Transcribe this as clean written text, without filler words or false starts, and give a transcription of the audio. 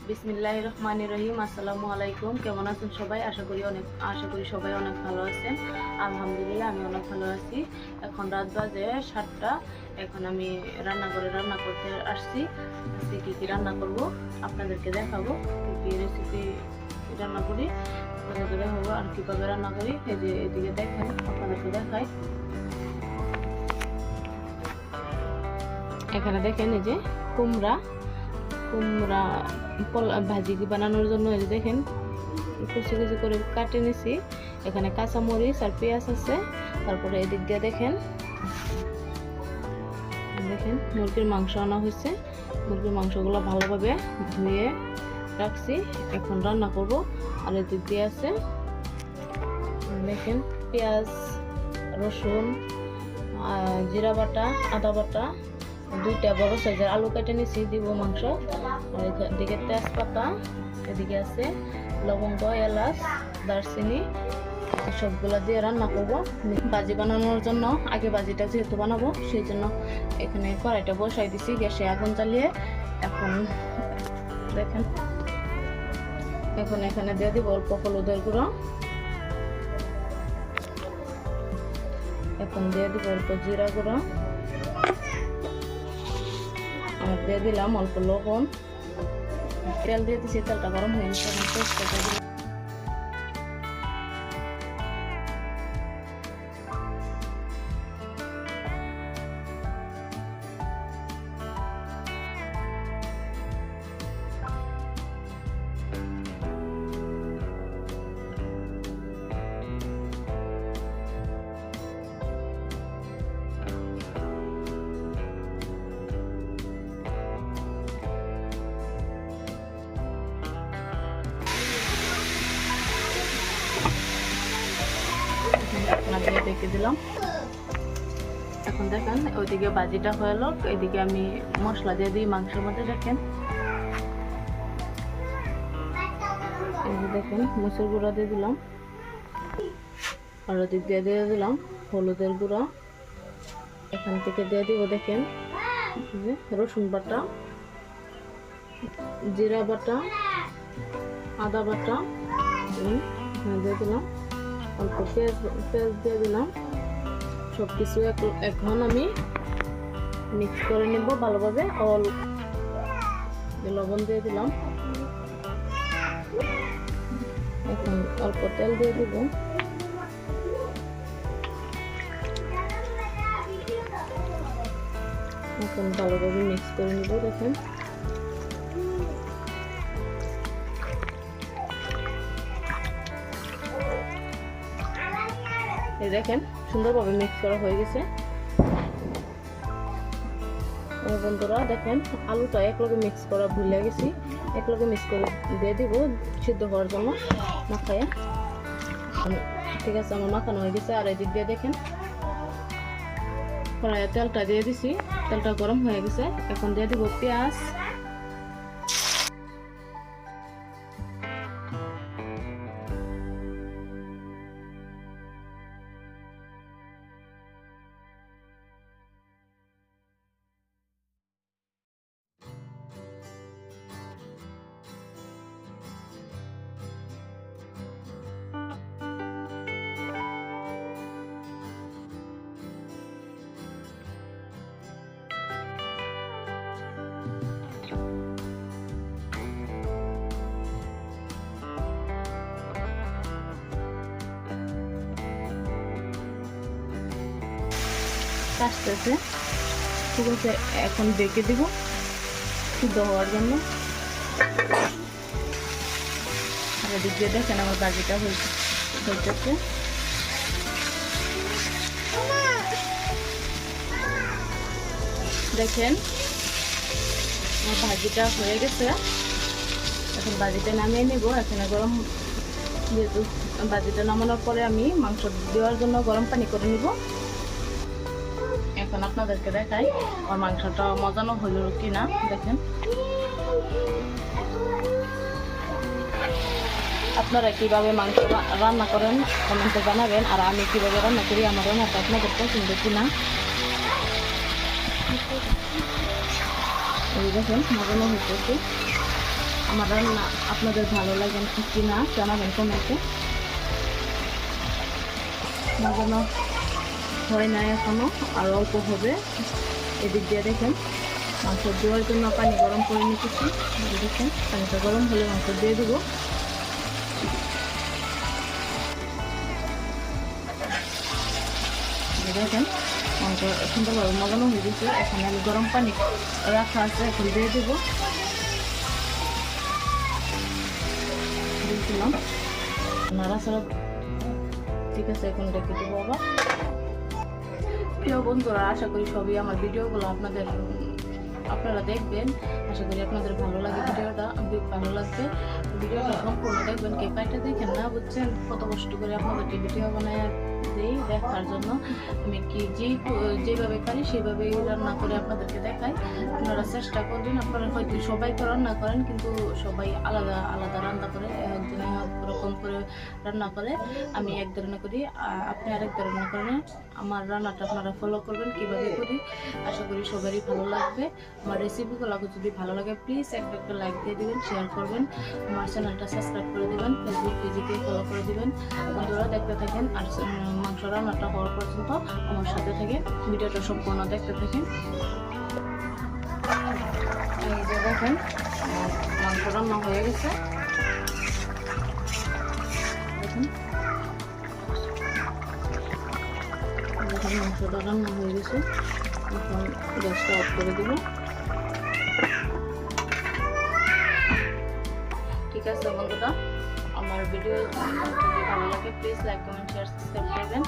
বিসমিল্লাহির রহমানির রহিম। আসসালামু আলাইকুম। কেমন আছেন সবাই? আশা করি সবাই অনেক ভালো আছেন। আলহামদুলিল্লাহ আমি অনেক ভালো আছি। এখন রাত বাজে 7টা। এখন আমি রান্নাঘরে রান্না করতে আসছি। আজকে কী রান্না করব আপনাদেরকে দেখাবো। কী রেসিপি রান্না করি আপনাদেরকে দেখাবো আর কীভাবে রান্না করি। এই যে এদিকে দেখেন, আপনাদেরকে দেখাই। এখানে দেখেন এই যে কুমড়া ভাজি বানানোর জন্য এই যে দেখেন কুচি কুচি করে কাটে নিছি। এখানে কাঁচামরিচ আর পেঁয়াজ আছে। তারপরে এদিক দিয়ে দেখেন মুরগির মাংস আনা হয়েছে। মুরগির মাংসগুলো ভালোভাবে ধুয়ে রাখছি, এখন রান্না করব। আর এদিক দিয়ে আছে দেখেন পেঁয়াজ, রসুন, জিরা বাটা, আদা বাটা, 2টা বড় সাইজের আলু কেটে নিছি, দিব মাংস। আর এদিকে তেজপাতা, এদিকে আছে লবঙ্গ, এলাচ, দারচিনি, সবগুলা দিয়ে রান্না করব। ভাজি বানানোর জন্য আগে ভাজিটা যেহেতু বানাবো সেই জন্য এখানে কড়াইটা বসাই দিছি, গ্যাসে আগুন জ্বালিয়ে। এখন দেখেন এখানে দিয়ে দিব অল্প হলুদের গুঁড়ো, এখন দিয়ে দিব অল্প জিরা গুঁড়ো, আর দিয়ে দিলাম অল্প লবণ। তেল দিয়ে দিচ্ছি, তেলটা গরম হয়ে গেছে। দেখে দিলাম। এখন দেখেন ওইদিকে ভাজিটা হয়ে গেল, এদিকে আমি মশলা দিয়ে দিই মাংসের মধ্যে। দেখেন দেখেন মসুর গুঁড়া দিয়ে দিলাম, আর ওদিক দিয়ে দিলাম হলুদের গুঁড়া। এখান থেকে দিয়ে দিব দেখেন রসুন বাটা, জিরা বাটা, আদা বাটা দিয়ে দিলাম, অল্প পেঁয়াজ দিয়ে দিলাম। সব কিছু এখন আমি মিক্স করে নেব ভালোভাবে। লবণ দিয়ে দিলাম, এখন অল্প তেল দিয়ে দিব। এখন ভালোভাবে মিক্স করে নেব। দেখেন দেখেন সুন্দরভাবে মিক্স করা হয়ে গেছে। বন্ধুরা দেখেন আলুটা একলগে মিক্স করা ভুলে গেছি, একলগে মিক্স করে দিয়ে দিব সিদ্ধ হওয়ার জন্য মাখায়। ঠিক আছে, আমার মাখানো হয়ে গেছে। আর এদিক দিয়ে দেখেন কড়াইয়ে তেলটা দিয়ে দিছি, তেলটা গরম হয়ে গেছে। এখন দিয়ে দিব পেঁয়াজ, কাটতেছে। ঠিক আছে, এখন ডেকে দিব সিদ্ধ হওয়ার জন্য। আর এদিক দিয়ে দেখেন আমার ভাজিটা হইতেছে। দেখেন আমার ভাজিটা হয়ে গেছে। এখন ভাজিটা নামিয়ে নিব। এখানে গরম, যেহেতু ভাজিটা নামানোর পরে আমি মাংস দেওয়ার জন্য গরম পানি করে নিব। এখন আপনাদেরকে দেখাই আমার মাংসটা মজানো হলো কিনা। দেখেন আপনারা কিভাবে মাংস রান্না করেন কমেন্টে জানাবেন, আর আমি কিভাবে রান্না করি আমার রান্নাটা আপনাদের পছন্দ কিনা। এই দেখেন মজানো হচ্ছে। আমার রান্না আপনাদের ভালো লাগে কি না জানাবেন কমেন্টে। মজানো হয় না এখনো, আর অল্প হবে। এদিক দিয়ে দেখেন মাংস দেওয়ার জন্য পানি গরম করে নিতেছি। দেখেন পানিটা গরম হলে মাংস দিয়ে দেবো। দেখেন মাংস সুন্দরভাবে মজানো হয়ে গেছে। এখানে আমি গরম পানি রাখা আছে, এখন দিয়ে দেবো। দিয়েছিলাম নাড়াচাড়া, ঠিক আছে, এখন রেখে দেবো আবার। প্রিয় বন্ধুরা, আশা করি সবই আমার ভিডিওগুলো আপনারা দেখবেন। আশা করি আপনাদের ভালো লাগে, ভিডিওটা ভালো লাগবে। ভিডিওটা সম্পূর্ণ দেখবেন। কে কাইটা দেখেন না, বুঝছেন কত কষ্ট করে আপনাদেরকে ভিডিও বানায় দিই দেখার জন্য। আমি কি যেভাবে পারি সেভাবেই রান্না করে আপনাদেরকে দেখাই। আপনারা চেষ্টা করবেন। আপনারা হয়তো সবাই তো রান্না করেন, কিন্তু সবাই আলাদা আলাদা রান্না করে, একজনে রকম করে রান্না করে। আমি এক ধরনের করি, আপনি আরেক ধরনের করেন। আমার রান্নাটা আপনারা ফলো করবেন কীভাবে করি। আশা করি সবারই ভালো লাগবে। আমার রেসিপিগুলো যদি ভালো লাগে প্লিজ একটা লাইক দিয়ে দেবেন, শেয়ার করবেন, আমার চ্যানেলটা সাবস্ক্রাইব করে দেবেন, ফেসবুক পেজকে ফলো করে দেবেন। বন্ধুরা দেখতে থাকেন, আর মাংস রান্নাটা হওয়ার পর্যন্ত আমার সাথে থেকে ভিডিওটা সম্পূর্ণ দেখতে থাকেন। এই যে দেখেন মাংস রান্না হয়ে গেছে। দেখুন মাংসটা রান্না হয়ে গেছে। এখন গ্যাসটা অফ করে দেবো। ঠিক আছে বন্ধুরা, আমার ভিডিও যদি ভালো লাগে please like, comment, share, subscribe করবেন।